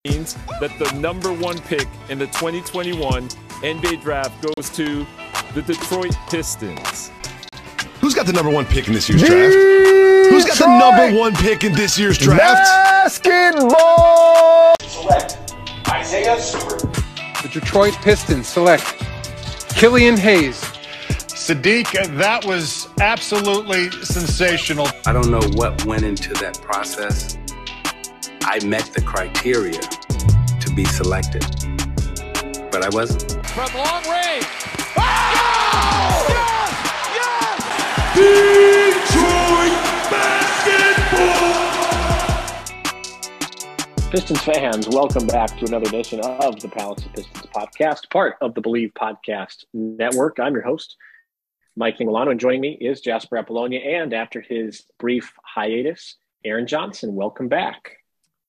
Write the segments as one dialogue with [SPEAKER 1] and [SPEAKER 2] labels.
[SPEAKER 1] means that the number one pick in the 2021 NBA draft goes to the Detroit Pistons.
[SPEAKER 2] Who's got the number one pick in this year's draft? Who's got the number one pick in this year's draft?
[SPEAKER 3] Basketball!
[SPEAKER 4] Select Isaiah Stewart.
[SPEAKER 5] The Detroit Pistons select Killian Hayes.
[SPEAKER 6] Sadiq, that was absolutely sensational.
[SPEAKER 7] I don't know what went into that process. I met the criteria to be selected, but I wasn't.
[SPEAKER 8] From long range. Oh! Yes!
[SPEAKER 3] Detroit basketball! Pistons fans, welcome back to another edition of the Palace of Pistons Podcast, part of the Believe Podcast Network. I'm your host, Mike Anguilano, and joining me is Jasper Apollonia, and after his brief hiatus, Aaron Johnson. Welcome back.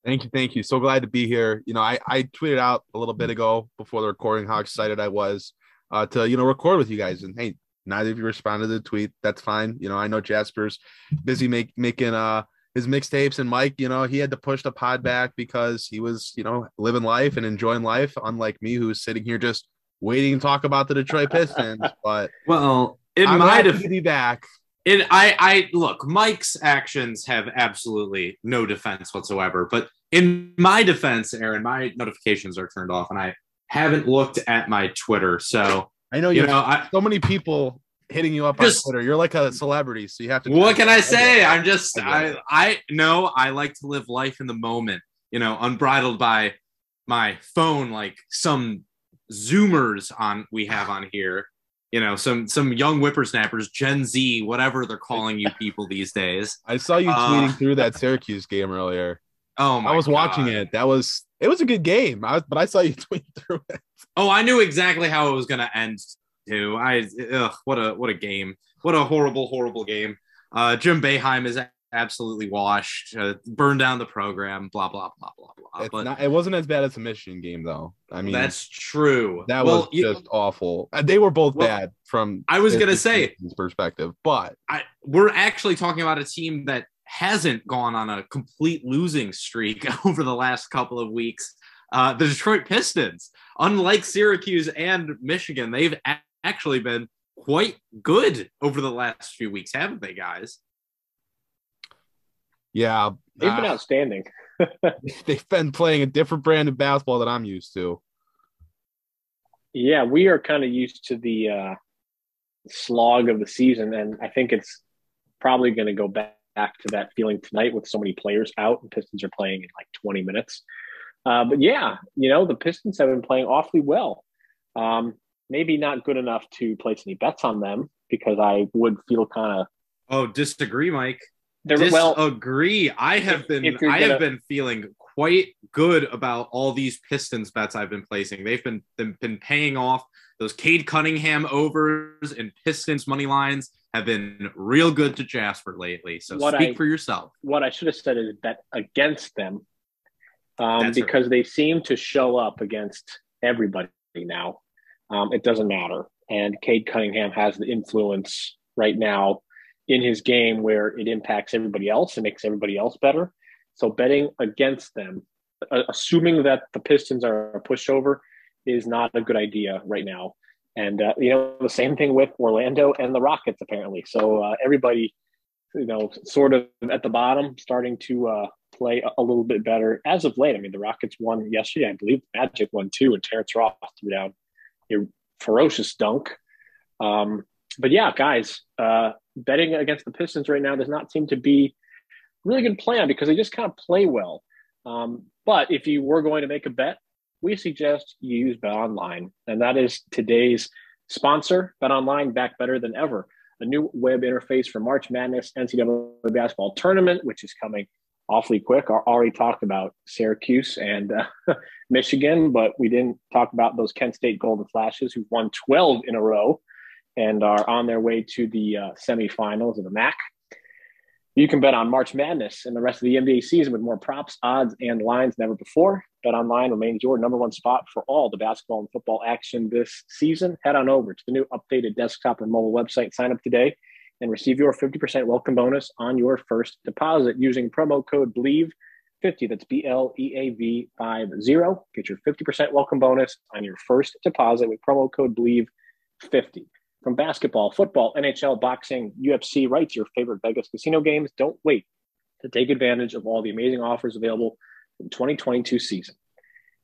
[SPEAKER 9] Thank you. So glad to be here. You know, I tweeted out a little bit ago before the recording how excited I was to, record with you guys. And hey, neither of you responded to the tweet. That's fine. You know, I know Jasper's busy making his mixtapes, and Mike, he had to push the pod back because he was, living life and enjoying life, unlike me, who's sitting here just waiting to talk about the Detroit Pistons. But
[SPEAKER 10] well,
[SPEAKER 9] I'm happy to be back.
[SPEAKER 10] I look, Mike's actions have absolutely no defense whatsoever. But in my defense, Aaron, my notifications are turned off, and I haven't looked at my Twitter. So
[SPEAKER 9] I know so many people hitting you up on Twitter. You're like a celebrity, so you have to.
[SPEAKER 10] What can I say? I'm just I know I like to live life in the moment. Unbridled by my phone, like some Zoomers we have on here. Some young whippersnappers, Gen Z, whatever they're calling you people these days.
[SPEAKER 9] I saw you tweeting through that Syracuse game earlier.
[SPEAKER 10] Oh my!
[SPEAKER 9] I was watching it. It was a good game. But I saw you tweet through it.
[SPEAKER 10] Oh, I knew exactly how it was going to end too. What a game! What a horrible game. Jim Boeheim is absolutely washed. Burned down the program. Blah blah blah blah blah.
[SPEAKER 9] It wasn't as bad as the Michigan game, though. I mean,
[SPEAKER 10] that's true.
[SPEAKER 9] That was just awful. They were both bad from.
[SPEAKER 10] I was gonna say
[SPEAKER 9] perspective, but
[SPEAKER 10] we're actually talking about a team that hasn't gone on a complete losing streak over the last couple of weeks. The Detroit Pistons, unlike Syracuse and Michigan, they've actually been quite good over the last few weeks, haven't they, guys?
[SPEAKER 9] Yeah,
[SPEAKER 3] they've been outstanding.
[SPEAKER 9] They've been playing a different brand of basketball that I'm used to.
[SPEAKER 3] Yeah, we are kind of used to the slog of the season, and I think it's probably going to go back to that feeling tonight with so many players out, and Pistons are playing in like 20 minutes. But yeah, the Pistons have been playing awfully well. Maybe not good enough to place any bets on them because I would feel kind of.
[SPEAKER 10] Oh, disagree, Mike. Disagree. I have been feeling quite good about all these Pistons bets I've been placing. They've been paying off. Those Cade Cunningham overs and Pistons money lines have been real good to Jasper lately. So speak for yourself.
[SPEAKER 3] What I should have said is bet against them because they seem to show up against everybody now. It doesn't matter. And Cade Cunningham has the influence right now in his game where it impacts everybody else and makes everybody else better. So betting against them, assuming that the Pistons are a pushover, is not a good idea right now. And, the same thing with Orlando and the Rockets, apparently. So everybody, sort of at the bottom, starting to play a little bit better as of late. I mean, the Rockets won yesterday. I believe the Magic won too, and Terrence Ross threw down a ferocious dunk. But yeah, guys, betting against the Pistons right now does not seem to be a really good plan because they just kind of play well. But if you were going to make a bet, we suggest you use BetOnline, and that is today's sponsor. BetOnline, back better than ever. A new web interface for March Madness NCAA basketball tournament, which is coming awfully quick. I already talked about Syracuse and Michigan, but we didn't talk about those Kent State Golden Flashes who've won 12 in a row and are on their way to the semifinals of the MAC. You can bet on March Madness and the rest of the NBA season with more props, odds, and lines than ever before. BetOnline remains your number one spot for all the basketball and football action this season. Head on over to the new updated desktop and mobile website. Sign up today and receive your 50% welcome bonus on your first deposit using promo code BELIEVE. 50. That's BLEAV 50. Get your 50% welcome bonus on your first deposit with promo code BLEAV50. From basketball, football, NHL, boxing, UFC, right to your favorite Vegas casino games, don't wait to take advantage of all the amazing offers available for the 2022 season.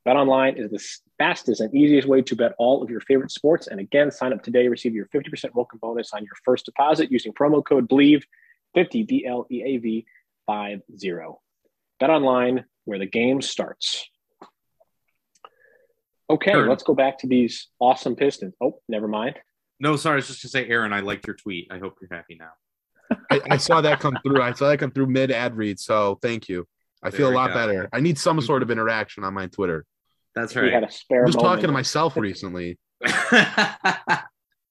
[SPEAKER 3] BetOnline is the fastest and easiest way to bet all of your favorite sports. And again, sign up today, receive your 50% welcome bonus on your first deposit using promo code BLEAV50, BLEAV 50. BetOnline, where the game starts. Okay, let's go back to these awesome Pistons. Oh, never mind.
[SPEAKER 10] No, sorry. I was just going to say, Aaron, I liked your tweet. I hope you're happy now.
[SPEAKER 9] I saw that come through. I saw that come through mid-ad read, so thank you. I feel a lot better. I need some sort of interaction on my Twitter.
[SPEAKER 10] That's right.
[SPEAKER 3] We had a spare
[SPEAKER 9] I'm just
[SPEAKER 3] moment.
[SPEAKER 9] talking to myself recently.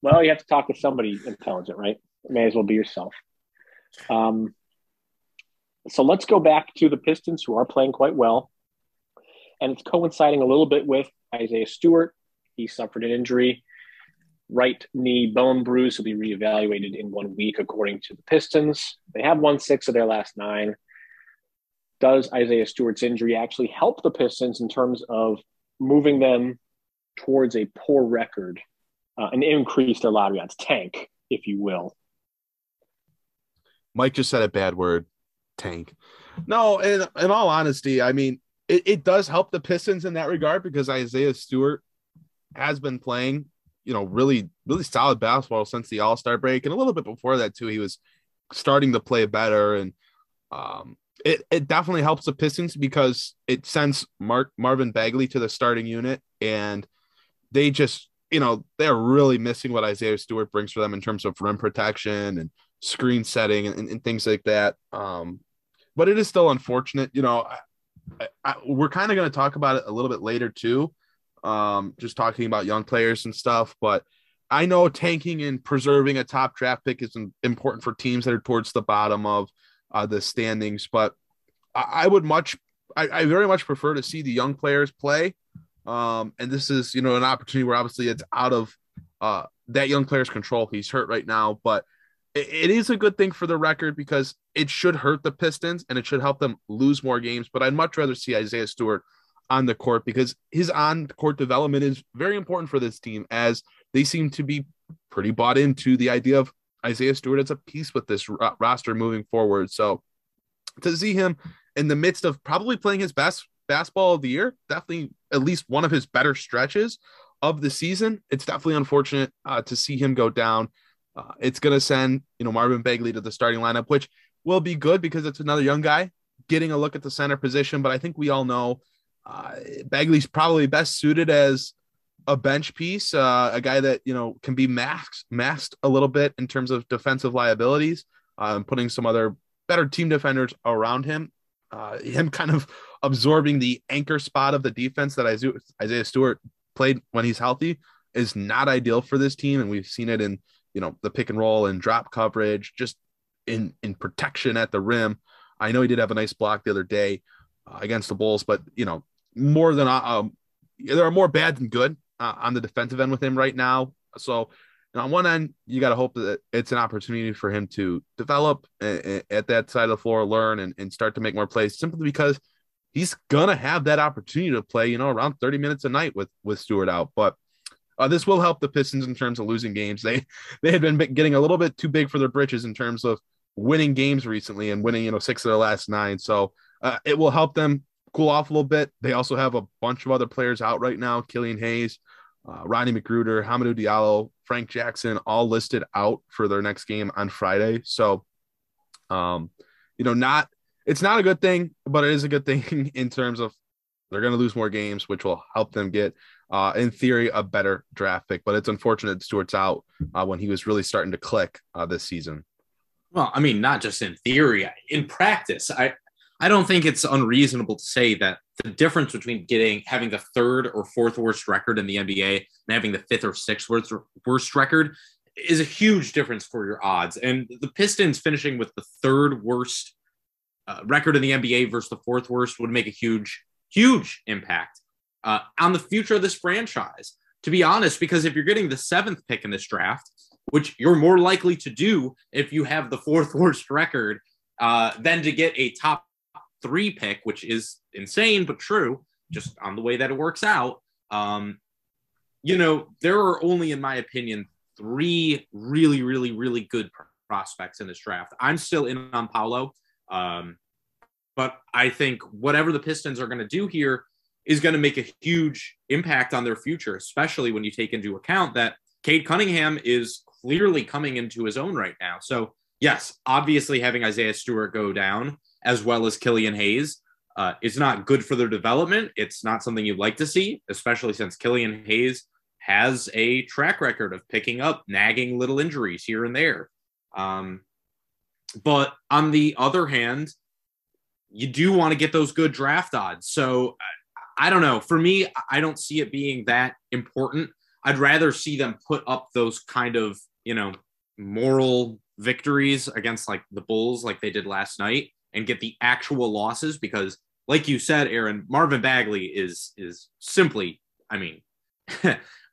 [SPEAKER 3] Well, you have to talk to somebody intelligent, right? May as well be yourself. So let's go back to the Pistons, who are playing quite well. And it's coinciding a little bit with Isaiah Stewart. He suffered an injury. Right knee bone bruise will be reevaluated in 1 week, according to the Pistons. They have won 6 of their last 9. Does Isaiah Stewart's injury actually help the Pistons in terms of moving them towards a poor record and increase their lottery odds? Tank, if you will.
[SPEAKER 9] Mike just said a bad word, tank. No, in all honesty, I mean, it does help the Pistons in that regard because Isaiah Stewart has been playing, really, really solid basketball since the All-Star break. And a little bit before that, too, he was starting to play better. And it definitely helps the Pistons because it sends Marvin Bagley to the starting unit. And they just, they're really missing what Isaiah Stewart brings for them in terms of rim protection and screen setting and things like that. But it is still unfortunate. We're kind of going to talk about it a little bit later, too. Just talking about young players and stuff, but I know tanking and preserving a top draft pick is important for teams that are towards the bottom of the standings, but I very much prefer to see the young players play. And this is, an opportunity where obviously it's out of that young player's control. He's hurt right now, but it is a good thing for the record because it should hurt the Pistons and it should help them lose more games. But I'd much rather see Isaiah Stewart on the court because his on-court development is very important for this team, as they seem to be pretty bought into the idea of Isaiah Stewart as a piece with this roster moving forward. So to see him in the midst of probably playing his best basketball of the year, definitely at least one of his better stretches of the season, it's definitely unfortunate to see him go down. It's going to send, Marvin Bagley to the starting lineup, which will be good because it's another young guy getting a look at the center position. But I think we all know Bagley's probably best suited as a bench piece, a guy that, can be masked a little bit in terms of defensive liabilities, putting some other better team defenders around him, him kind of absorbing the anchor spot of the defense that Isaiah Stewart played when he's healthy is not ideal for this team. And we've seen it in, the pick and roll and drop coverage, just in protection at the rim. I know he did have a nice block the other day against the Bulls, but, more than there are more bad than good on the defensive end with him right now. So on one end, you got to hope that it's an opportunity for him to develop at that side of the floor, learn and start to make more plays, simply because he's going to have that opportunity to play, around 30 minutes a night with Stewart out. But this will help the Pistons in terms of losing games. They had been getting a little bit too big for their britches in terms of winning games recently and winning, 6 of their last 9. So it will help them cool off a little bit. They also have a bunch of other players out right now. Killian Hayes, Rodney McGruder, Hamidou Diallo, Frank Jackson, all listed out for their next game on Friday. So, it's not a good thing, but it is a good thing in terms of they're going to lose more games, which will help them get, in theory, a better draft pick. But it's unfortunate Stewart's out when he was really starting to click this season.
[SPEAKER 10] Well, I mean, not just in theory, in practice, I don't think it's unreasonable to say that the difference between having the 3rd or 4th worst record in the NBA and having the 5th or 6th worst record is a huge difference for your odds. And the Pistons finishing with the 3rd worst record in the NBA versus the 4th worst would make a huge, huge impact on the future of this franchise, to be honest, because if you're getting the 7th pick in this draft, which you're more likely to do if you have the 4th worst record, than to get a top 3 pick, which is insane, but true, just on the way that it works out. There are only, in my opinion, 3 really, really, really good prospects in this draft. I'm still in on Paolo, but I think whatever the Pistons are going to do here is going to make a huge impact on their future, especially when you take into account that Cade Cunningham is clearly coming into his own right now. So, yes, obviously having Isaiah Stewart go down as well as Killian Hayes is not good for their development. It's not something you'd like to see, especially since Killian Hayes has a track record of picking up nagging little injuries here and there. But on the other hand, you do want to get those good draft odds. So I don't know. For me, I don't see it being that important. I'd rather see them put up those kind of, moral victories against like the Bulls, like they did last night, and get the actual losses, because like you said, Aaron, Marvin Bagley is simply,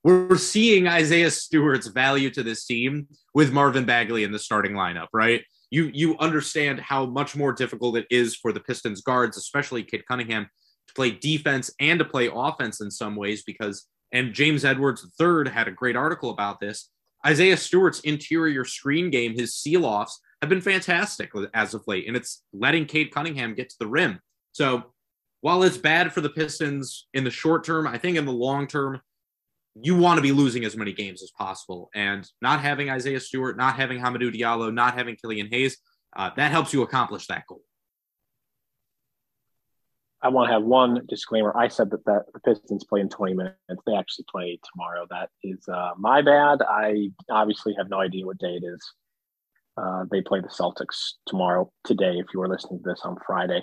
[SPEAKER 10] we're seeing Isaiah Stewart's value to this team with Marvin Bagley in the starting lineup, right? You understand how much more difficult it is for the Pistons guards, especially Cade Cunningham, to play defense and to play offense in some ways, because, and James Edwards III had a great article about this, Isaiah Stewart's interior screen game, his seal-offs have been fantastic as of late, and it's letting Cade Cunningham get to the rim. So while it's bad for the Pistons in the short term, I think in the long term, you want to be losing as many games as possible. And not having Isaiah Stewart, not having Hamidou Diallo, not having Killian Hayes, that helps you accomplish that goal.
[SPEAKER 3] I want to have one disclaimer. I said that the Pistons play in 20 minutes. They actually play tomorrow. That is my bad. I obviously have no idea what day it is. They play the Celtics today, if you were listening to this on Friday,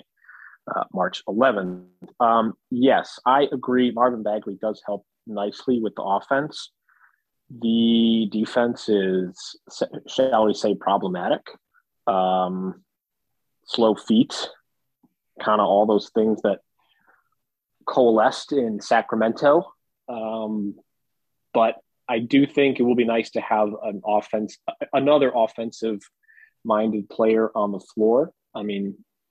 [SPEAKER 3] March 11th. Yes, I agree. Marvin Bagley does help nicely with the offense. The defense is, shall we say, problematic. Slow feet, kind of all those things that coalesced in Sacramento. But I do think it will be nice to have another offensive-minded player on the floor.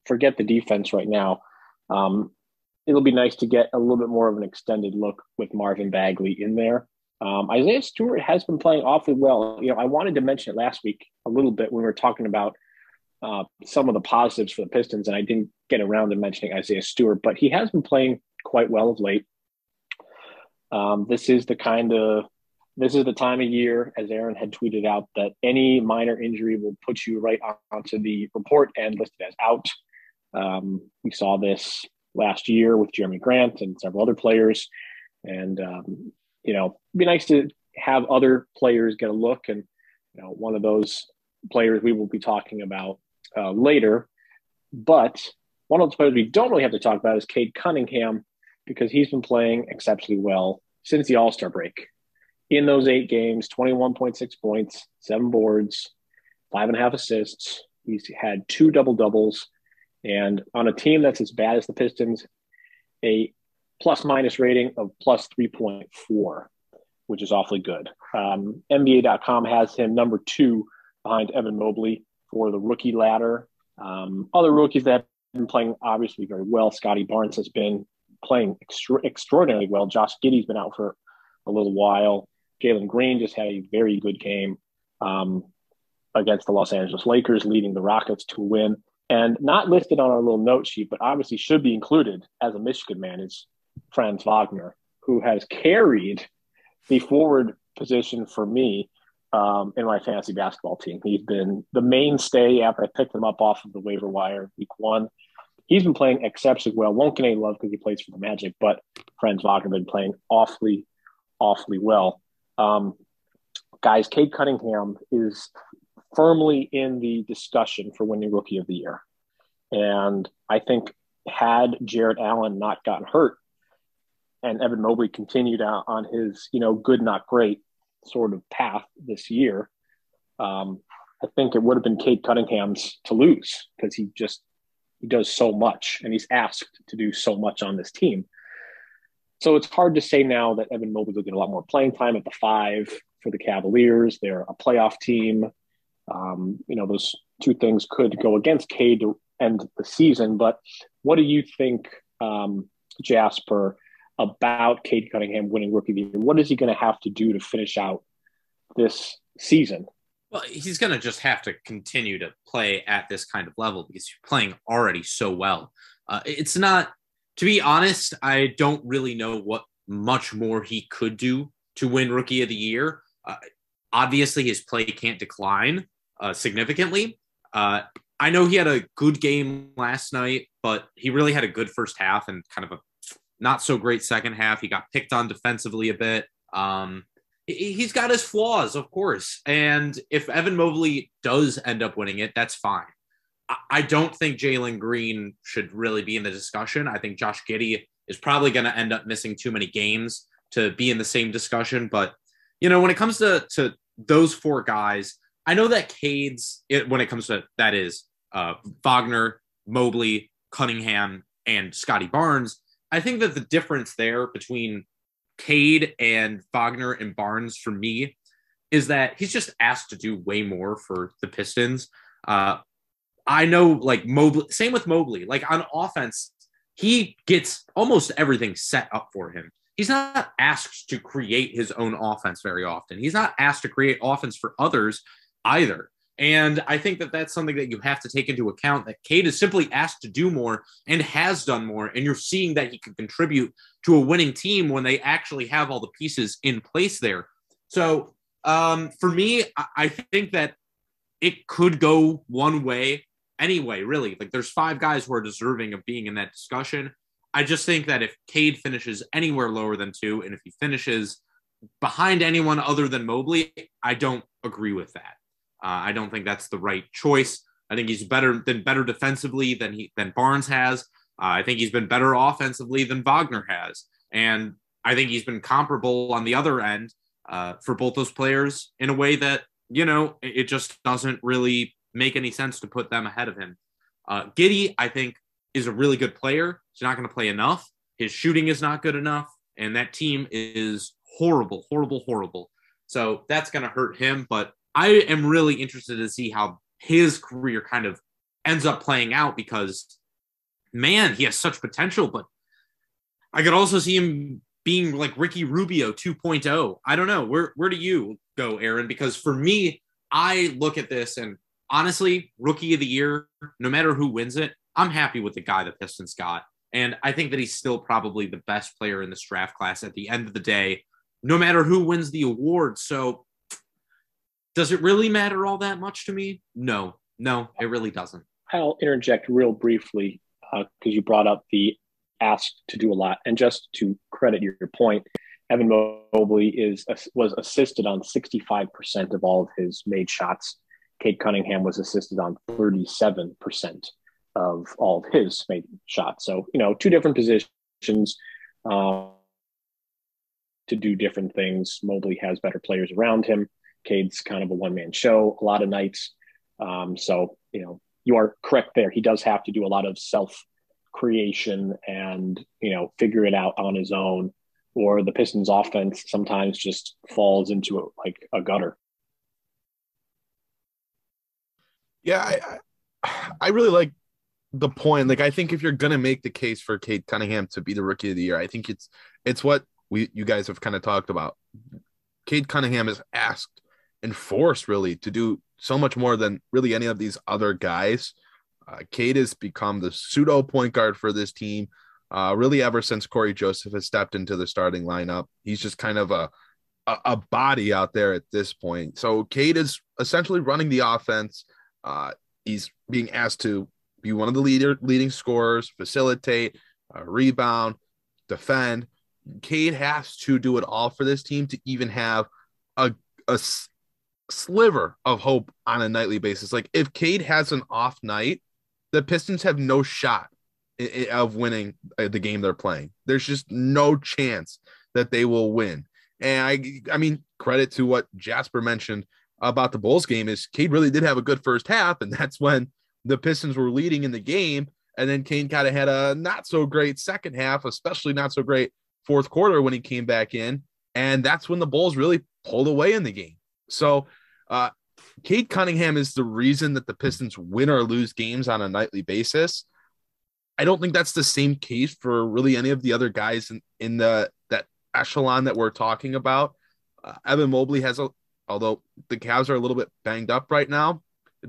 [SPEAKER 3] Forget the defense right now. It'll be nice to get a little bit more of an extended look with Marvin Bagley in there. Isaiah Stewart has been playing awfully well. I wanted to mention it last week a little bit when we were talking about some of the positives for the Pistons, and I didn't get around to mentioning Isaiah Stewart, but he has been playing quite well of late. This is the time of year, as Aaron had tweeted out, that any minor injury will put you right onto the report and listed as out. We saw this last year with Jeremy Grant and several other players. And, it'd be nice to have other players get a look. And, one of those players we will be talking about later. But one of the players we don't really have to talk about is Cade Cunningham, because he's been playing exceptionally well since the All-Star break. In those 8 games, 21.6 points, 7 boards, 5.5 assists. He's had 2 double-doubles. And on a team that's as bad as the Pistons, a plus-minus rating of plus 3.4, which is awfully good. NBA.com has him number 2 behind Evan Mobley for the rookie ladder. Other rookies that have been playing obviously very well. Scotty Barnes has been playing extraordinarily well. Josh Giddey's been out for a little while. Jalen Green just had a very good game against the Los Angeles Lakers, leading the Rockets to a win. And not listed on our little note sheet, but obviously should be included as a Michigan man, is Franz Wagner, who has carried the forward position for me in my fantasy basketball team. He's been the mainstay after I picked him up off of the waiver wire week 1. He's been playing exceptionally well. Won't get any love because he plays for the Magic, but Franz Wagner has been playing awfully well. Guys, Cade Cunningham is firmly in the discussion for winning Rookie of the Year. And I think had Jarrett Allen not gotten hurt and Evan Mobley continued on his, good, not great sort of path this year, I think it would have been Cade Cunningham's to lose, because he does so much and he's asked to do so much on this team. So it's hard to say now that Evan Mobley will get a lot more playing time at the 5 for the Cavaliers. They're a playoff team. Those two things could go against Cade end the season. But what do you think, Jasper, about Cade Cunningham winning Rookie of the Year? What is he going to have to do to finish out this season?
[SPEAKER 10] Well, he's going to just have to continue to play at this kind of level because you're playing already so well. It's not, to be honest, I don't really know what much more he could do to win Rookie of the Year. Obviously, his play can't decline significantly. I know he had a good game last night, but he really had a good first half and kind of a not so great second half. He got picked on defensively a bit. He's got his flaws, of course. And if Evan Mobley does end up winning it, that's fine. I don't think Jalen Green should really be in the discussion. I think Josh Giddey is probably going to end up missing too many games to be in the same discussion. But, when it comes to those four guys, I know that when it comes to that is Wagner, Mobley, Cunningham, and Scotty Barnes. I think that the difference there between Cade and Wagner and Barnes for me is that he's just asked to do way more for the Pistons. I know like Mobley, same with Mobley, like on offense, he gets almost everything set up for him. He's not asked to create his own offense very often. He's not asked to create offense for others either. And I think that that's something that you have to take into account, that Cade is simply asked to do more and has done more. And you're seeing that he can contribute to a winning team when they actually have all the pieces in place there. So for me, I think that it could go one way anyway, really. Like there's five guys who are deserving of being in that discussion. I just think that if Cade finishes anywhere lower than 2, and if he finishes behind anyone other than Mobley, I don't agree with that. I don't think that's the right choice. I think he's better defensively than Barnes has. I think he's been better offensively than Wagner has. And I think he's been comparable on the other end for both those players in a way that, it just doesn't really make any sense to put them ahead of him. Giddey, I think, is a really good player. He's not going to play enough. His shooting is not good enough. And that team is horrible, horrible, horrible. So that's going to hurt him. But I am really interested to see how his career kind of ends up playing out because, man, he has such potential. But I could also see him being like Ricky Rubio 2.0. I don't know. Where do you go, Aaron? Because for me, I look at this and honestly, Rookie of the Year, no matter who wins it, I'm happy with the guy the Pistons got. And I think that he's still probably the best player in this draft class at the end of the day, no matter who wins the award. So does it really matter all that much to me? No, it really doesn't.
[SPEAKER 3] I'll interject real briefly because you brought up the ask to do a lot. And just to credit your point, Evan Mobley was assisted on 65% of all of his made shots. Cade Cunningham was assisted on 37% of all of his made shots. So, two different positions to do different things. Mobley has better players around him. Cade's kind of a one-man show a lot of nights. So, you are correct there. He does have to do a lot of self-creation and, figure it out on his own, or the Pistons offense sometimes just falls into a gutter.
[SPEAKER 9] Yeah, I really like the point. Like, I think if you're going to make the case for Cade Cunningham to be the Rookie of the Year, I think it's what you guys have kind of talked about. Cade Cunningham is asked and forced really to do so much more than really any of these other guys. Cade has become the pseudo point guard for this team. Really ever since Corey Joseph has stepped into the starting lineup, he's just kind of a body out there at this point. So Cade is essentially running the offense. He's being asked to be one of the leading scorers, facilitate, rebound, defend. Cade has to do it all for this team to even have a sliver of hope on a nightly basis. Like if Cade has an off night, the Pistons have no shot of winning the game they're playing. There's just no chance that they will win. And I mean, credit to what Jasper mentioned about the Bulls game is Cade really did have a good first half, and that's when the Pistons were leading in the game. And then Cade kind of had a not so great second half, especially not so great fourth quarter when he came back in. And that's when the Bulls really pulled away in the game. So Cade Cunningham is the reason that the Pistons win or lose games on a nightly basis. I don't think that's the same case for really any of the other guys in that echelon that we're talking about. Evan Mobley although the Cavs are a little bit banged up right now,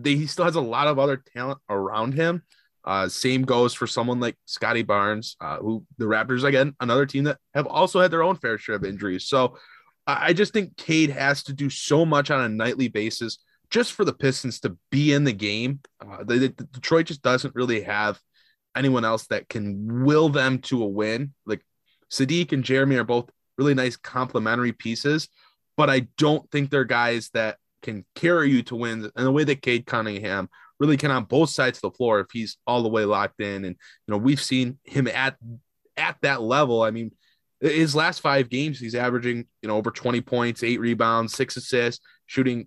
[SPEAKER 9] he still has a lot of other talent around him. Same goes for someone like Scotty Barnes, who the Raptors, again, another team that have also had their own fair share of injuries. So I just think Cade has to do so much on a nightly basis just for the Pistons to be in the game. Detroit just doesn't really have anyone else that can will them to a win. Like Sadiq and Jeremy are both really nice complementary pieces, but I don't think they're guys that can carry you to wins in the way that Cade Cunningham really can on both sides of the floor if he's all the way locked in. And, we've seen him at that level. I mean, his last 5 games, he's averaging, over 20 points, 8 rebounds, 6 assists, shooting,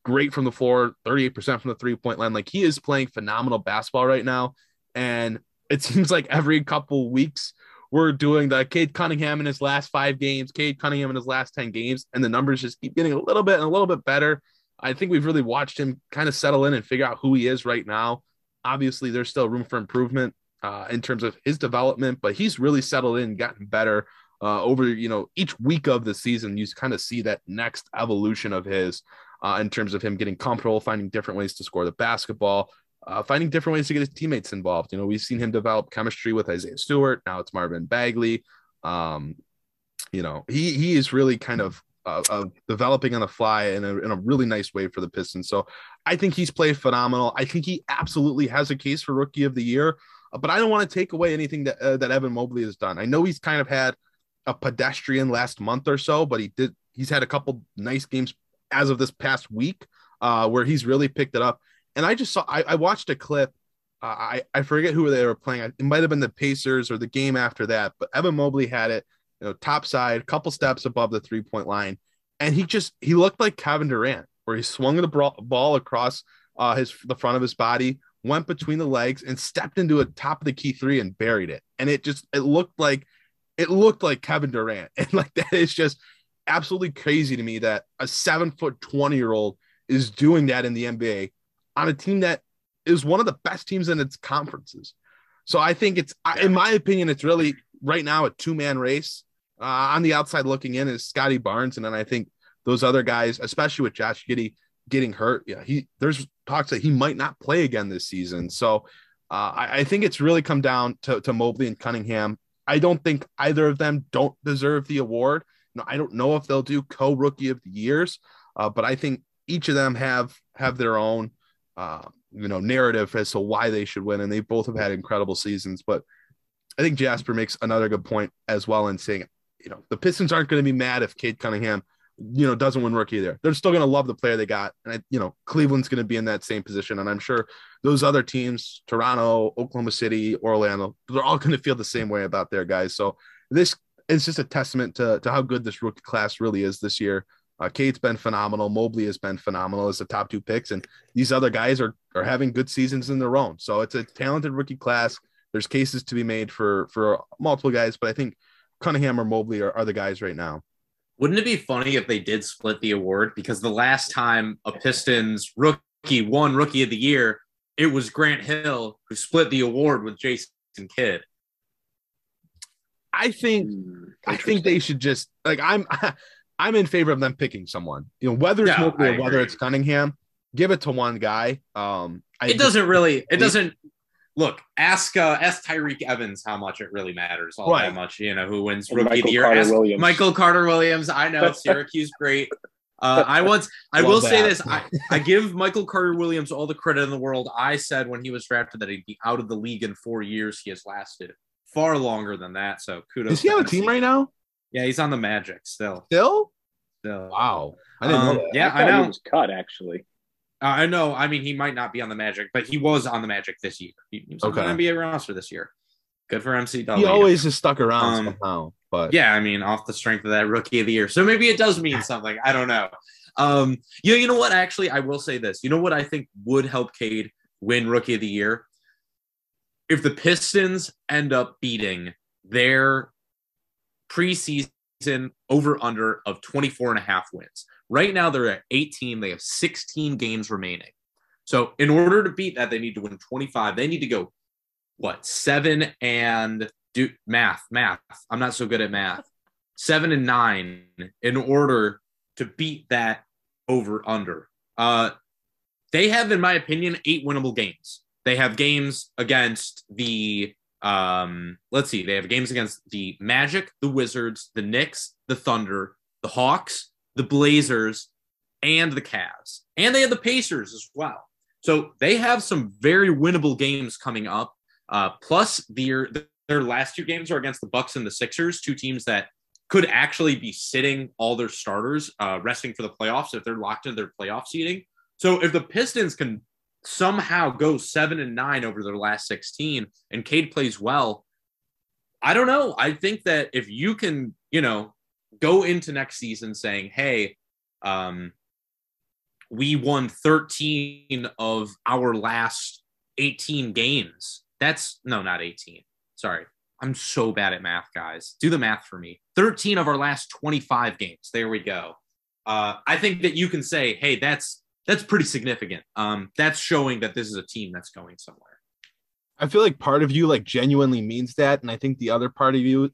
[SPEAKER 9] great from the floor, 38% from the 3-point line. Like, he is playing phenomenal basketball right now. And it seems like every couple weeks we're doing the Cade Cunningham in his last 5 games, Cade Cunningham in his last 10 games, and the numbers just keep getting a little bit better. I think we've really watched him kind of settle in and figure out who he is right now. Obviously, there's still room for improvement in terms of his development, but he's really settled in and gotten better over, each week of the season. You kind of see that next evolution of his in terms of him getting comfortable, finding different ways to score the basketball, finding different ways to get his teammates involved. We've seen him develop chemistry with Isaiah Stewart. Now it's Marvin Bagley. He is really kind of developing on the fly in a really nice way for the Pistons. So I think he's played phenomenal. I think he absolutely has a case for Rookie of the Year, but I don't want to take away anything that Evan Mobley has done. I know he's kind of had a pedestrian last month or so, but he's had a couple nice games as of this past week where he's really picked it up. And I watched a clip. I forget who they were playing. It might have been the Pacers or the game after that, but Evan Mobley had it, top side, couple steps above the 3-point line. And he looked like Kevin Durant, where he swung the ball across the front of his body, went between the legs and stepped into a top of the key 3 and buried it. And it looked like Kevin Durant. And like, that is just absolutely crazy to me that a 7-foot 20-year-old is doing that in the NBA on a team that is one of the best teams in its conferences. So I think in my opinion, it's really right now a 2-man race. On the outside looking in is Scotty Barnes. And then I think those other guys, especially with Josh Giddey getting hurt, there's talks that he might not play again this season. So I think it's really come down to Mobley and Cunningham. I don't think either of them don't deserve the award. I don't know if they'll do co-rookie of the years, but I think each of them have their own narrative as to why they should win, and they both have had incredible seasons. But I think Jasper makes another good point as well in saying, the Pistons aren't going to be mad if Cade Cunningham, doesn't win rookie there. They're still going to love the player they got. And, Cleveland's going to be in that same position. And I'm sure those other teams, Toronto, Oklahoma City, Orlando, they're all going to feel the same way about their guys. So this is just a testament to how good this rookie class really is this year. Cade's been phenomenal. Mobley has been phenomenal as the top 2 picks. And these other guys are having good seasons in their own. So it's a talented rookie class. There's cases to be made for multiple guys, but I think Cunningham or Mobley are the guys right now.
[SPEAKER 10] Wouldn't it be funny if they did split the award? Because the last time a Pistons rookie won Rookie of the Year, it was Grant Hill who split the award with Jason Kidd.
[SPEAKER 9] I think they should just I'm in favor of them picking someone. Whether it's Mobley or whether it's Cunningham, give it to one guy. Look, ask Tyreek Evans how much it really matters. That much, who wins Rookie of the Year. Ask Michael Carter Williams. I know Syracuse, great. I will say this: I give Michael Carter Williams all the credit in the world. I said when he was drafted that he'd be out of the league in 4 years. He has lasted far longer than that. So kudos. Is he on a team right now?
[SPEAKER 10] Yeah, he's on the Magic still.
[SPEAKER 9] Wow, I didn't know that.
[SPEAKER 3] Yeah, I know. He was cut actually.
[SPEAKER 10] I know. I mean, he might not be on the Magic, but he was on the Magic this year. He was on the NBA roster this year. Good for MCW.
[SPEAKER 9] He always has stuck around somehow. But
[SPEAKER 10] yeah, I mean, off the strength of that Rookie of the Year. So maybe it does mean something. I don't know. You know what? Actually, I will say this. You know what I think would help Cade win Rookie of the Year? If the Pistons end up beating their preseason over under of 24.5 wins. Right now they're at 18. They have 16 games remaining. So in order to beat that, they need to win 25. They need to go, 7 and do math. I'm not so good at math. 7 and 9 in order to beat that over under. They have, in my opinion, 8 winnable games. They have games against the they have games against the Magic, the Wizards, the Knicks, the Thunder, the Hawks, the Blazers, and the Cavs. And they have the Pacers as well. So they have some very winnable games coming up. Plus their last 2 games are against the Bucks and the Sixers, 2 teams that could actually be sitting all their starters, resting for the playoffs if they're locked into their playoff seeding. So if the Pistons can somehow go 7 and 9 over their last 16 and Cade plays well, I don't know. I think that if you can, go into next season saying, hey, we won 13 of our last 18 games. Not 18. Sorry. I'm so bad at math, guys. Do the math for me. 13 of our last 25 games. There we go. I think that you can say, hey, that's pretty significant. That's showing that this is a team that's going somewhere.
[SPEAKER 9] I feel like part of you genuinely means that, and I think the other part of you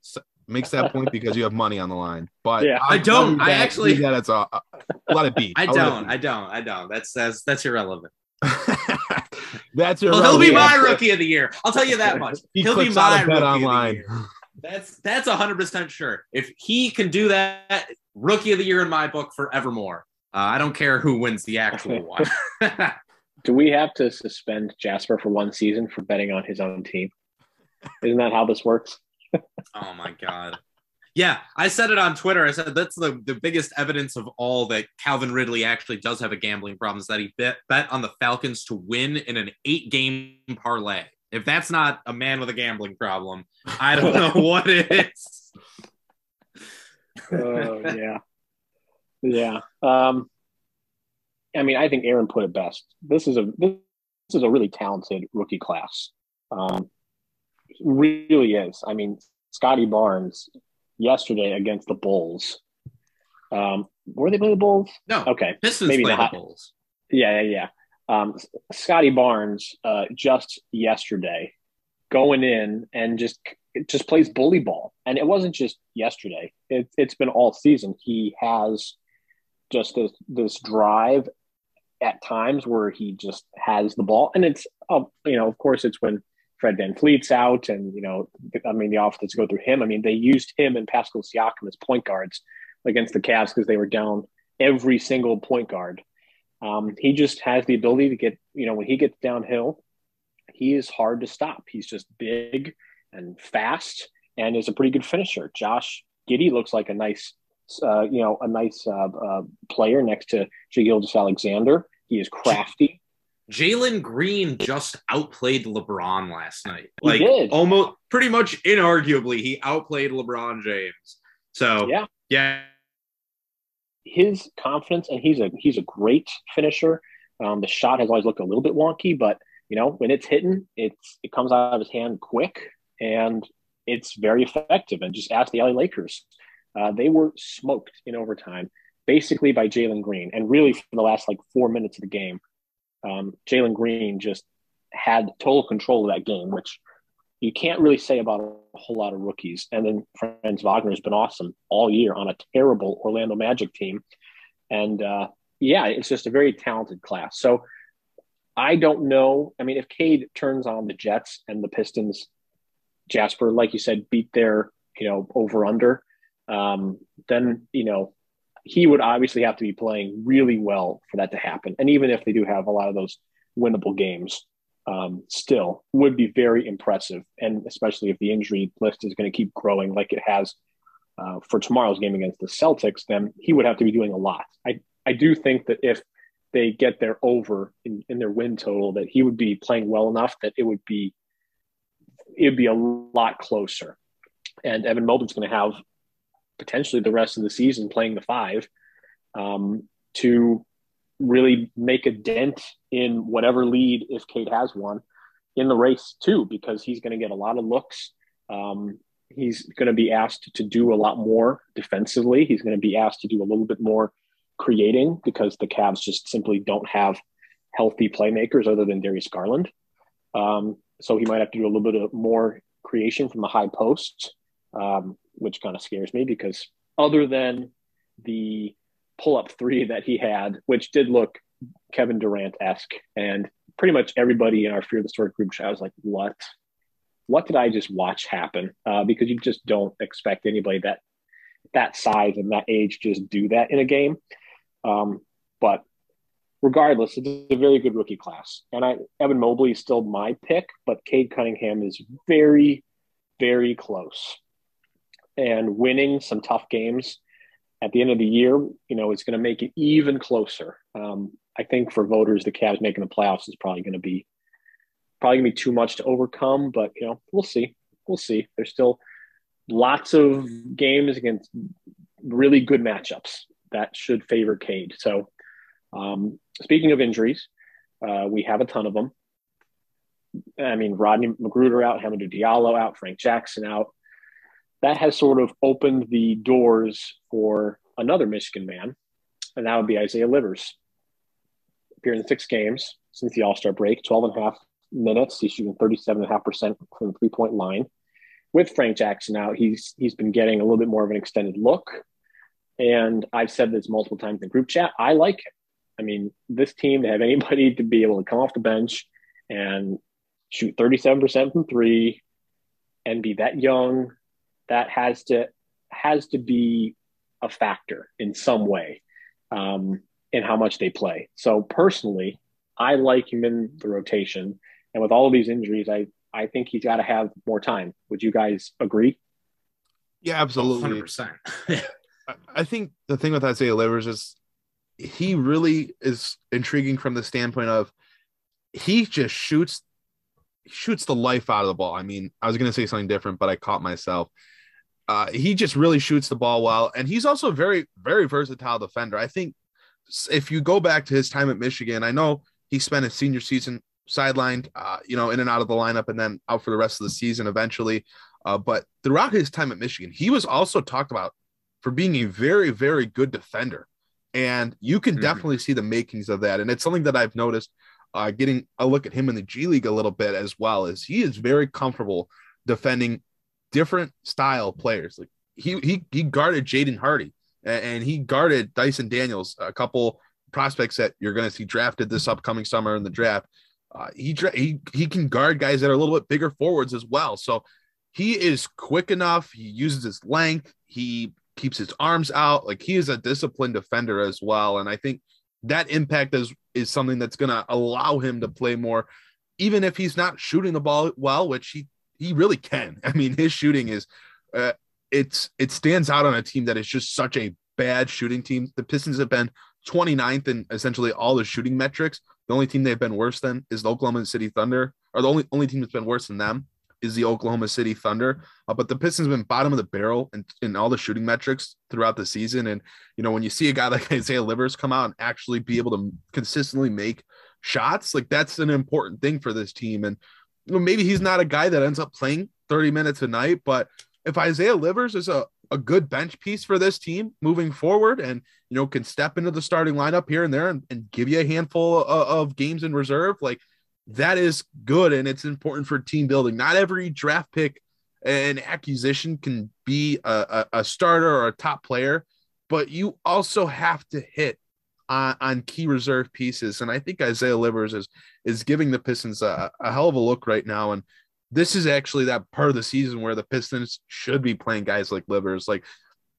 [SPEAKER 9] makes that point because you have money on the line. But
[SPEAKER 10] yeah, I don't. I actually
[SPEAKER 9] that's a lot of beat.
[SPEAKER 10] I don't. That's irrelevant.
[SPEAKER 9] That's irrelevant.
[SPEAKER 10] Well, he'll be my rookie of the year. I'll tell you that much. He'll be my rookie
[SPEAKER 9] online.
[SPEAKER 10] Of the year. That's 100% sure. If he can do that, rookie of the year in my book forevermore. I don't care who wins the actual one.
[SPEAKER 3] Do we have to suspend Jasper for 1 season for betting on his own team? Isn't that how this works?
[SPEAKER 10] Oh, my God. Yeah, I said it on Twitter. I said that's the biggest evidence of all that Calvin Ridley actually does have a gambling problem, is that he bet on the Falcons to win in an 8-game parlay. If that's not a man with a gambling problem, I don't know what is.
[SPEAKER 3] Oh, yeah. Yeah. I think Aaron put it best. This is a really talented rookie class. Really is. Scotty Barnes yesterday against the Bulls. Were they playing the Bulls?
[SPEAKER 10] No.
[SPEAKER 3] Okay.
[SPEAKER 10] Pistons maybe the Bulls.
[SPEAKER 3] Yeah. Scotty Barnes just yesterday going in and just plays bully ball. And it wasn't just yesterday. It's been all season. He has just this drive at times where he just has the ball. And it's, of course, it's when Fred VanVleet's out and, the offense go through him. They used him and Pascal Siakam as point guards against the Cavs because they were down every single point guard. He just has the ability to get, when he gets downhill, he is hard to stop. He's just big and fast and is a pretty good finisher. Josh Giddey looks like a nice player next to Shai Gilgeous-Alexander. He is crafty.
[SPEAKER 10] Jalen Green just outplayed LeBron last night.
[SPEAKER 3] He did.
[SPEAKER 10] Almost pretty much inarguably, he outplayed LeBron James. So yeah.
[SPEAKER 3] His confidence, and he's a great finisher. The shot has always looked a little bit wonky, but when it's hitting, it comes out of his hand quick and it's very effective. And just ask the LA Lakers. They were smoked in overtime, basically by Jalen Green. And really for the last 4 minutes of the game, Jalen Green just had total control of that game, which you can't really say about a whole lot of rookies. And then Franz Wagner has been awesome all year on a terrible Orlando Magic team. And it's just a very talented class. So I don't know. If Cade turns on the Jets and the Pistons, Jasper, like you said, beat their, over under, then, he would obviously have to be playing really well for that to happen. And even if they do have a lot of those winnable games, still would be very impressive. And especially if the injury list is going to keep growing like it has for tomorrow's game against the Celtics, then he would have to be doing a lot. I do think that if they get their over in their win total, that he would be playing well enough that it'd be a lot closer. And Evan Mobley's going to have potentially the rest of the season playing the 5 to really make a dent in whatever lead, if Cade has one, in the race too, because he's going to get a lot of looks. He's going to be asked to do a lot more defensively. He's going to be asked to do a little bit more creating because the Cavs just simply don't have healthy playmakers other than Darius Garland. So he might have to do a little bit of more creation from the high post, which kind of scares me because other than the pull-up three that he had, which did look Kevin Durant-esque, and pretty much everybody in our Fear the Story group chat was like, what did I just watch happen? Because you just don't expect anybody that size and that age just do that in a game. But regardless, it's a very good rookie class. And Evan Mobley is still my pick, but Cade Cunningham is very, very close. And winning some tough games at the end of the year, it's going to make it even closer. I think for voters, the Cavs making the playoffs is probably going to be too much to overcome, but we'll see. There's still lots of games against really good matchups that should favor Cade. So speaking of injuries, we have a ton of them. I mean, Rodney Magruder out, Hamidou Diallo out, Frank Jackson out. That has sort of opened the doors for another Michigan man, and that would be Isaiah Livers. Appeared in 6 games since the All-Star break, 12.5 minutes. He's shooting 37.5% from the three-point line. With Frank Jackson out, he's been getting a little bit more of an extended look. And I've said this multiple times in the group chat. I like him. I mean, this team, to have anybody to be able to come off the bench and shoot 37% from three and be that young, that has to be a factor in some way in how much they play. So personally, I like him in the rotation. And with all of these injuries, I think he's got to have more time. Would you guys agree?
[SPEAKER 9] Yeah, absolutely.
[SPEAKER 10] 100%.
[SPEAKER 9] I think the thing with Isaiah Livers is he really is intriguing from the standpoint of he just shoots the life out of the ball. I mean, I was going to say something different, but I caught myself. He just really shoots the ball well. And he's also a very, very versatile defender. I think if you go back to his time at Michigan, I know he spent his senior season sidelined, in and out of the lineup and then out for the rest of the season eventually. But throughout his time at Michigan, he was also talked about for being a very, very good defender. And you can definitely see the makings of that. And it's something that I've noticed getting a look at him in the G League a little bit as well, is he is very comfortable defending different style players. Like he guarded Jaden Hardy and he guarded Dyson Daniels, a couple prospects that you're going to see drafted this upcoming summer in the draft. He can guard guys that are a little bit bigger forwards as well. So he is quick enough. He uses his length. He keeps his arms out. Like, he is a disciplined defender as well. And I think that impact is something that's going to allow him to play more, even if he's not shooting the ball well, which he really can. I mean, his shooting is it stands out on a team that is just such a bad shooting team. The Pistons have been 29th in essentially all the shooting metrics. The only team they've been worse than is the Oklahoma City Thunder, or the only team that's been worse than them is the Oklahoma City Thunder. But the Pistons have been bottom of the barrel in all the shooting metrics throughout the season. And, when you see a guy like Isaiah Livers come out and actually be able to consistently make shots, like, that's an important thing for this team. And, maybe he's not a guy that ends up playing 30 minutes a night, but if Isaiah Livers is a good bench piece for this team moving forward and, can step into the starting lineup here and there and give you a handful of games in reserve, like, that is good. And it's important for team building. Not every draft pick and acquisition can be a starter or a top player, but you also have to hit on key reserve pieces. And I think Isaiah Livers is giving the Pistons a hell of a look right now. And this is actually that part of the season where the Pistons should be playing guys like Livers, like,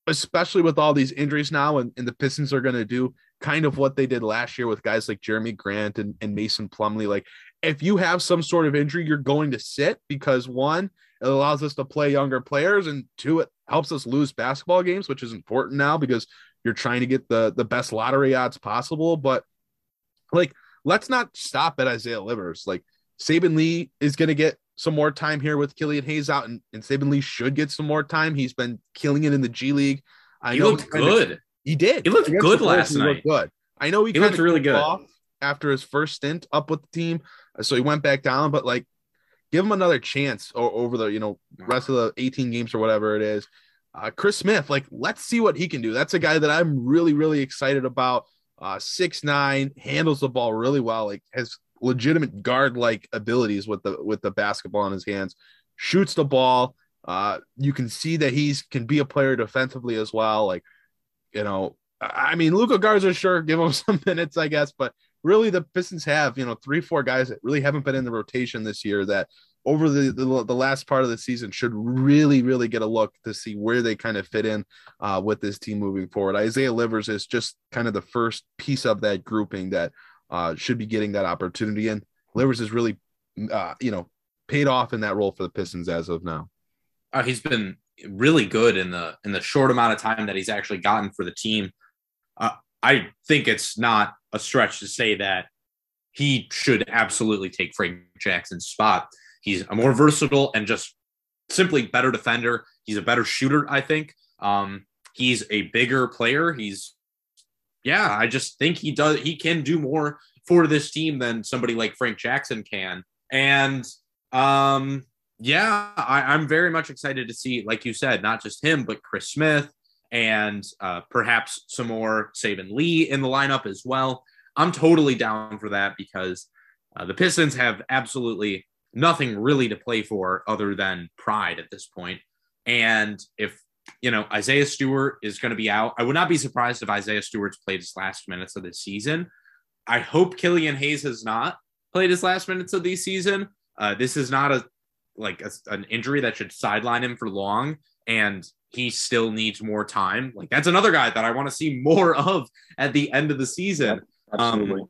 [SPEAKER 9] especially with all these injuries now. And the Pistons are going to do kind of what they did last year with guys like Jeremy Grant and Mason Plumlee. Like, if you have some sort of injury, you're going to sit, because 1, it allows us to play younger players, and 2, it helps us lose basketball games, which is important now because you're trying to get the best lottery odds possible. But, like, let's not stop at Isaiah Livers. Like, Saben Lee is going to get some more time here with Killian Hayes out, and Saben Lee should get some more time. He's been killing it in the G League.
[SPEAKER 10] He looked good.
[SPEAKER 9] He did.
[SPEAKER 10] He looked good last night.
[SPEAKER 9] He looked good. I know he
[SPEAKER 10] looked really good
[SPEAKER 9] after his first stint up with the team, so he went back down. But, like, give him another chance over the rest of the 18 games or whatever it is. Chris Smith, like, let's see what he can do. That's a guy that I'm really, really excited about. 6'9", handles the ball really well, like has legitimate guard-like abilities with the basketball in his hands, shoots the ball. You can see that can be a player defensively as well. Like, I mean, Luka Garza, sure, give him some minutes, I guess, but really the Pistons have, 3-4 guys that really haven't been in the rotation this year that over the last part of the season should really, really get a look to see where they kind of fit in with this team moving forward. Isaiah Livers is just kind of the first piece of that grouping that should be getting that opportunity. And Livers is really, paid off in that role for the Pistons as of now.
[SPEAKER 10] He's been really good in the short amount of time that he's actually gotten for the team. I think it's not a stretch to say that he should absolutely take Frank Jackson's spot. He's a more versatile and just simply better defender. He's a better shooter, I think. He's a bigger player. I just think he can do more for this team than somebody like Frank Jackson can. And I'm very much excited to see, like you said, not just him, but Chris Smith and perhaps some more Saben Lee in the lineup as well. I'm totally down for that because the Pistons have absolutely nothing really to play for other than pride at this point. And if, Isaiah Stewart is going to be out, I would not be surprised if Isaiah Stewart's played his last minutes of the season. I hope Killian Hayes has not played his last minutes of the season. This is not an injury that should sideline him for long, and he still needs more time. Like, that's another guy that I want to see more of at the end of the season.
[SPEAKER 3] Yeah, absolutely.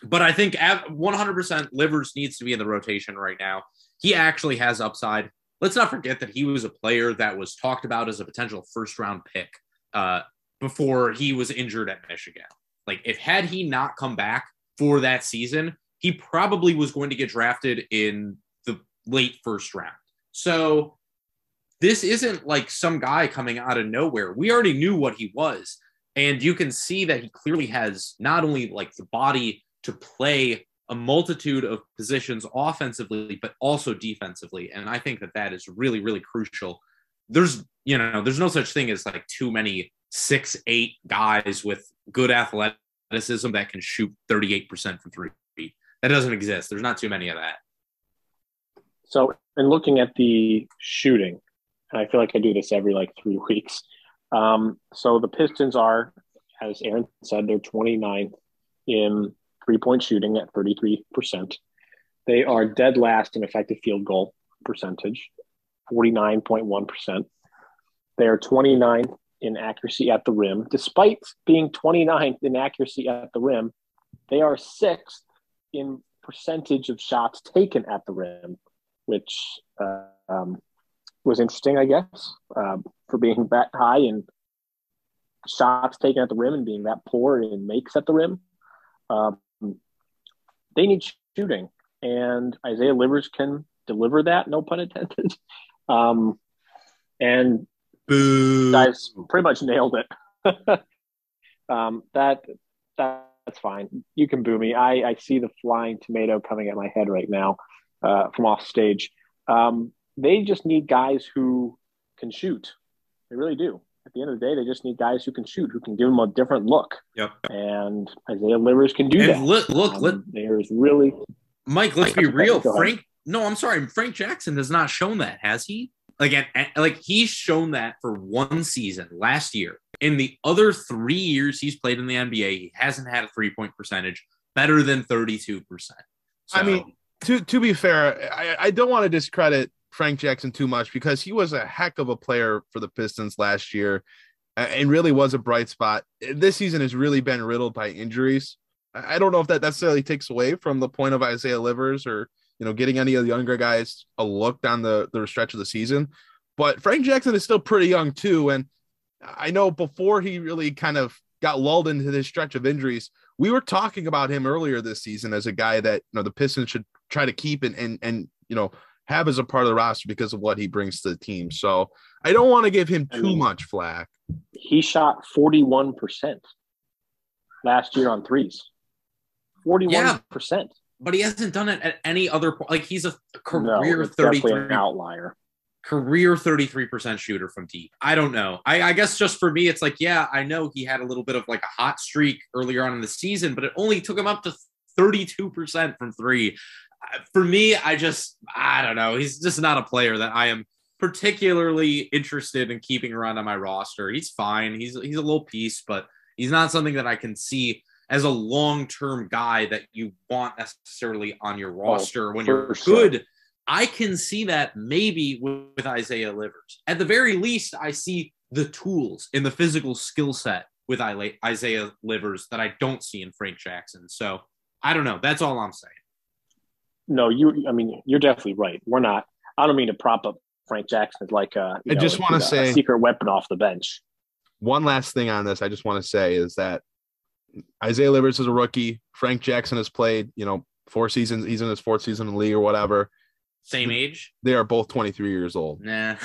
[SPEAKER 10] But I think 100% Livers needs to be in the rotation right now. He actually has upside. Let's not forget that he was a player that was talked about as a potential first-round pick before he was injured at Michigan. Like, had he not come back for that season, he probably was going to get drafted in the late first round. So this isn't like some guy coming out of nowhere. We already knew what he was. And you can see that he clearly has not only like the body to play a multitude of positions offensively, but also defensively. And I think that is really, really crucial. There's no such thing as like too many 6'8" guys with good athleticism that can shoot 38% from three. That doesn't exist. There's not too many of that.
[SPEAKER 3] So in looking at the shooting, and I feel like I do this every 3 weeks. So the Pistons are, as Aaron said, they're 29th in three-point shooting at 33%. They are dead last in effective field goal percentage, 49.1%. They are 29th in accuracy at the rim. Despite being 29th in accuracy at the rim, they are 6th in percentage of shots taken at the rim, which was interesting, I guess, for being that high in shots taken at the rim and being that poor in makes at the rim. They need shooting, and Isaiah Livers can deliver that, no pun intended. And
[SPEAKER 10] boo,
[SPEAKER 3] guys pretty much nailed it. That's fine. You can boo me. I see the flying tomato coming at my head right now from off stage. They just need guys who can shoot. They really do. At the end of the day, they just need guys who can shoot, who can give them a different look.
[SPEAKER 10] Yep.
[SPEAKER 3] And Isaiah Livers can do
[SPEAKER 10] and
[SPEAKER 3] that. There's really
[SPEAKER 10] Mike. Let's be real. Frank Jackson has not shown that, has he? He's shown that for one season last year. In the other 3 years he's played in the NBA, he hasn't had a 3-point percentage better than 32%. So,
[SPEAKER 9] I mean, to be fair, I don't want to discredit Frank Jackson too much because he was a heck of a player for the Pistons last year and really was a bright spot. This season has really been riddled by injuries. I don't know if that necessarily takes away from the point of Isaiah Livers or, getting any of the younger guys a look down the stretch of the season. But Frank Jackson is still pretty young too. And I know before he really kind of got lulled into this stretch of injuries, we were talking about him earlier this season as a guy that, the Pistons should try to keep and have as a part of the roster because of what he brings to the team. So I don't want to give him too much flack.
[SPEAKER 3] He shot 41% last year on threes. 41%.
[SPEAKER 10] but he hasn't done it at any other point. Like he's a career 33
[SPEAKER 3] an outlier.
[SPEAKER 10] Career 33% shooter from deep. I don't know. I guess just for me, it's like, yeah, I know he had a little bit of like a hot streak earlier on in the season, but it only took him up to 32% from three. For me, I don't know. He's just not a player that I am particularly interested in keeping around on my roster. He's fine. He's a little piece, but he's not something that I can see as a long-term guy that you want necessarily on your roster when you're good. Sure. I can see that maybe with Isaiah Livers. At the very least, I see the tools in the physical skill set with Isaiah Livers that I don't see in Frank Jackson. So I don't know. That's all I'm saying.
[SPEAKER 3] No, you're definitely right. I don't mean to prop up Frank Jackson as like I
[SPEAKER 9] just want to say
[SPEAKER 3] a secret weapon off the bench.
[SPEAKER 9] One last thing on this I just want to say is that Isaiah Livers is a rookie. Frank Jackson has played, 4 seasons. He's in his 4th season in the league or whatever.
[SPEAKER 10] Same age?
[SPEAKER 9] They are both 23 years old.
[SPEAKER 10] Nah.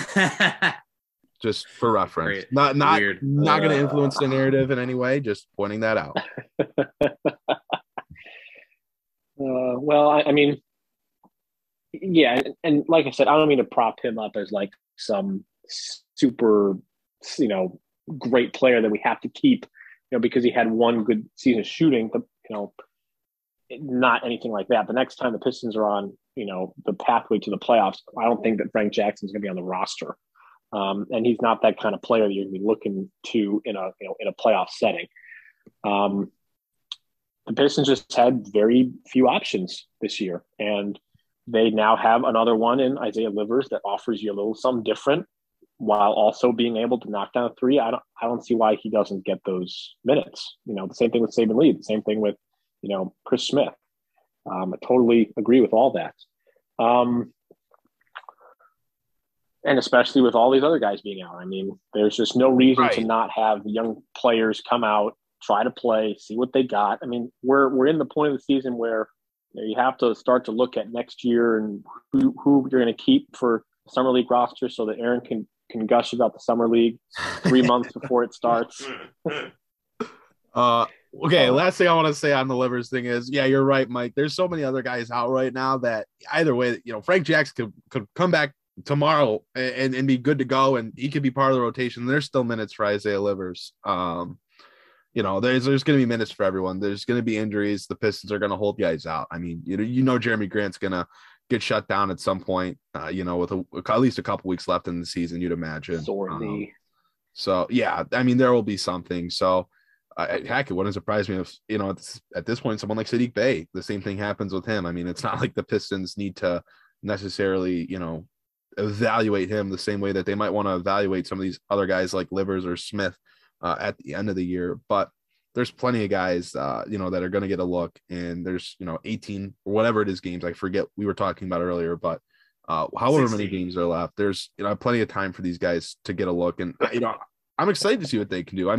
[SPEAKER 9] Just for reference. Not going to influence the narrative in any way. Just pointing that out.
[SPEAKER 3] Well, yeah, and like I said, I don't mean to prop him up as like some super, great player that we have to keep, because he had one good season shooting, but, not anything like that. The next time the Pistons are on, the pathway to the playoffs, I don't think that Frank Jackson's going to be on the roster. And he's not that kind of player that you're going to be looking to in a playoff setting. The Pistons just had very few options this year, and they now have another one in Isaiah Livers that offers you a little something different while also being able to knock down a three. I don't see why he doesn't get those minutes. The same thing with Saben Lee, the same thing with, Chris Smith. I totally agree with all that. And especially with all these other guys being out. There's just no reason to not have young players come out, try to play, see what they got. We're in the point of the season where you have to start to look at next year and who you're going to keep for the Summer League roster so that Aaron can gush about the Summer League 3 months before it starts.
[SPEAKER 9] Okay, last thing I want to say on the Livers thing is, yeah, you're right, Mike. There's so many other guys out right now that either way, Frank Jackson could come back tomorrow and be good to go, and he could be part of the rotation. There's still minutes for Isaiah Livers. There's going to be minutes for everyone. There's going to be injuries. The Pistons are going to hold guys out. Jeremy Grant's going to get shut down at some point, with at least a couple weeks left in the season, you'd imagine. So, yeah, there will be something. So, heck, it wouldn't surprise me if, at this point, someone like Saddiq Bey, the same thing happens with him. It's not like the Pistons need to necessarily, evaluate him the same way that they might want to evaluate some of these other guys like Livers or Smith at the end of the year. But there's plenty of guys, that are going to get a look, and there's, 18 or whatever it is games. I forget we were talking about earlier, but however 16. Many games are left, there's, plenty of time for these guys to get a look. And, I'm excited to see what they can do.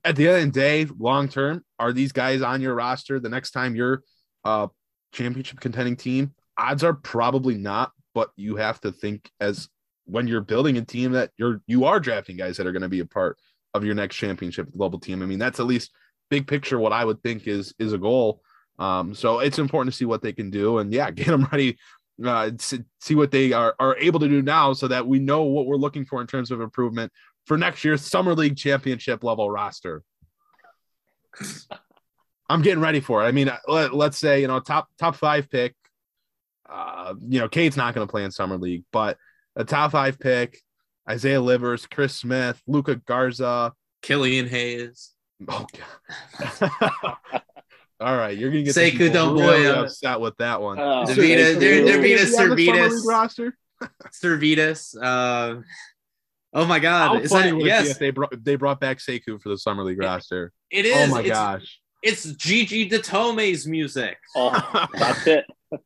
[SPEAKER 9] At the end of the day, long term, are these guys on your roster the next time you're a championship contending team? Odds are probably not, but you have to think as when you're building a team that you are drafting guys that are going to be a part of your next championship global team. That's at least big picture what I would think is a goal. So it's important to see what they can do, and yeah, get them ready, see what they are able to do now so that we know what we're looking for in terms of improvement for next year's Summer League championship level roster. I'm getting ready for it. Let's say, top 5 pick, Cade's not going to play in Summer League, but a top 5 pick, Isaiah Livers, Chris Smith, Luka Garza,
[SPEAKER 10] Killian Hayes.
[SPEAKER 9] Oh God. All right, you're gonna get
[SPEAKER 10] Sekou really
[SPEAKER 9] upset with that one.
[SPEAKER 10] Servetus, Servetus. Oh my God!
[SPEAKER 9] How funny would it be if they brought back Sekou for the Summer League roster?
[SPEAKER 10] It is.
[SPEAKER 9] Oh my gosh!
[SPEAKER 10] It's Gigi Datome's music.
[SPEAKER 3] Oh, that's it.
[SPEAKER 10] All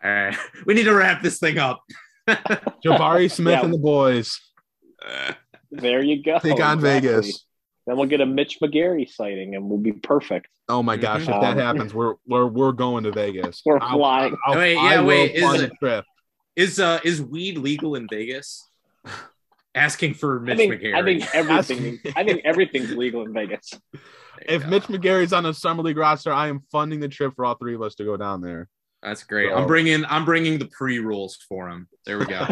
[SPEAKER 10] right, we need to wrap this thing up.
[SPEAKER 9] Jabari Smith and the boys.
[SPEAKER 3] There you go.
[SPEAKER 9] Take on Vegas.
[SPEAKER 3] Then we'll get a Mitch McGary sighting, and we'll be perfect.
[SPEAKER 9] Oh my gosh! If that happens, we're going to Vegas.
[SPEAKER 3] We're flying.
[SPEAKER 10] Is weed legal in Vegas? Asking for Mitch McGary.
[SPEAKER 3] I think everything's legal in Vegas.
[SPEAKER 9] If Mitch McGary's on a Summer League roster, I am funding the trip for all 3 of us to go down there.
[SPEAKER 10] That's great. So, I'm bringing the pre-rules for him. There we go.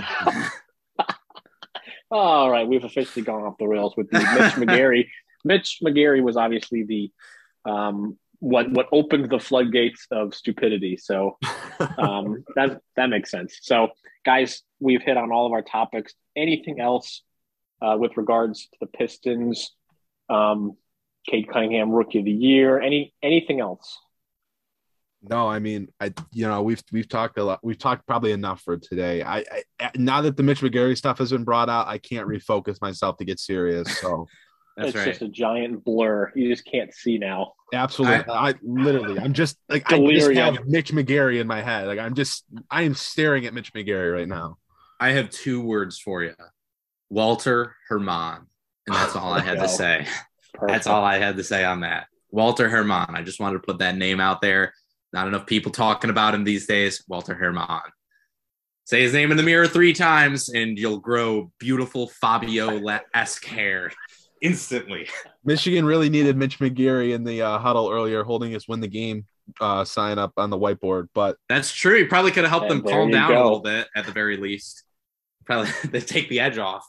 [SPEAKER 3] All right, we've officially gone off the rails with the Mitch McGarry. Mitch McGarry was obviously the what opened the floodgates of stupidity. So that makes sense. So, guys, we've hit on all of our topics. Anything else with regards to the Pistons? Cade Cunningham, Rookie of the Year. Anything else?
[SPEAKER 9] No, I mean, we've talked a lot. We've talked probably enough for today. I now that the Mitch McGarry stuff has been brought out, I can't refocus myself to get serious. So
[SPEAKER 3] it's right. Just a giant blur. You just can't see now.
[SPEAKER 9] Absolutely. I'm just like delirium. I just have Mitch McGarry in my head. Like I am staring at Mitch McGarry right now.
[SPEAKER 10] I have 2 words for you: Walter Herman, and that's all I had to say. Perfect. That's all I had to say on that. Walter Herman. I just wanted to put that name out there. Not enough people talking about him these days. Walter Herman. Say his name in the mirror 3 times, and you'll grow beautiful Fabio-esque hair instantly.
[SPEAKER 9] Michigan really needed Mitch McGarry in the huddle earlier, holding his win the game sign up on the whiteboard. But
[SPEAKER 10] that's true. He probably could have helped them calm down a little bit at the very least. Probably they take the edge off.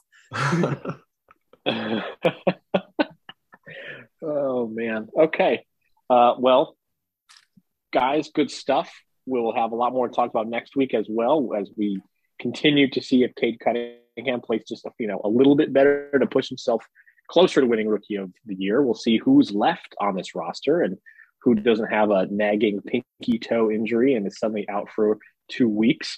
[SPEAKER 3] Oh man. Okay. Well, guys, good stuff. We'll have a lot more to talk about next week as well, as we continue to see if Cade Cunningham plays just a little bit better to push himself closer to winning Rookie of the Year. We'll see who's left on this roster and who doesn't have a nagging pinky toe injury and is suddenly out for 2 weeks.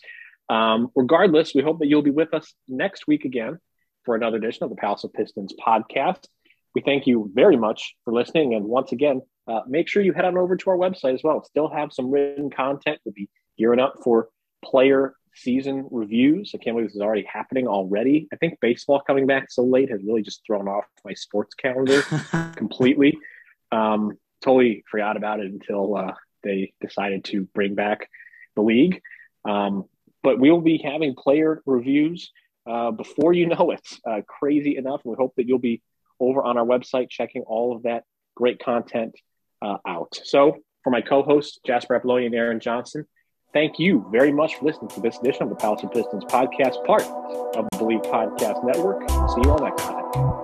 [SPEAKER 3] Regardless, we hope that you'll be with us next week again for another edition of the Palace of Pistons podcast. We thank you very much for listening. And once again, make sure you head on over to our website as well. Still have some written content. We'll be gearing up for player season reviews. I can't believe this is already happening already. I think baseball coming back so late has really just thrown off my sports calendar completely. Totally forgot about it until they decided to bring back the league. But we'll be having player reviews before you know it. Crazy enough. And we hope that you'll be over on our website checking all of that great content out. So for my co-hosts, Jasper Apollonia and Aaron Johnson, thank you very much for listening to this edition of the Palace of Pistons podcast, part of the Believe Podcast Network. See you all next time.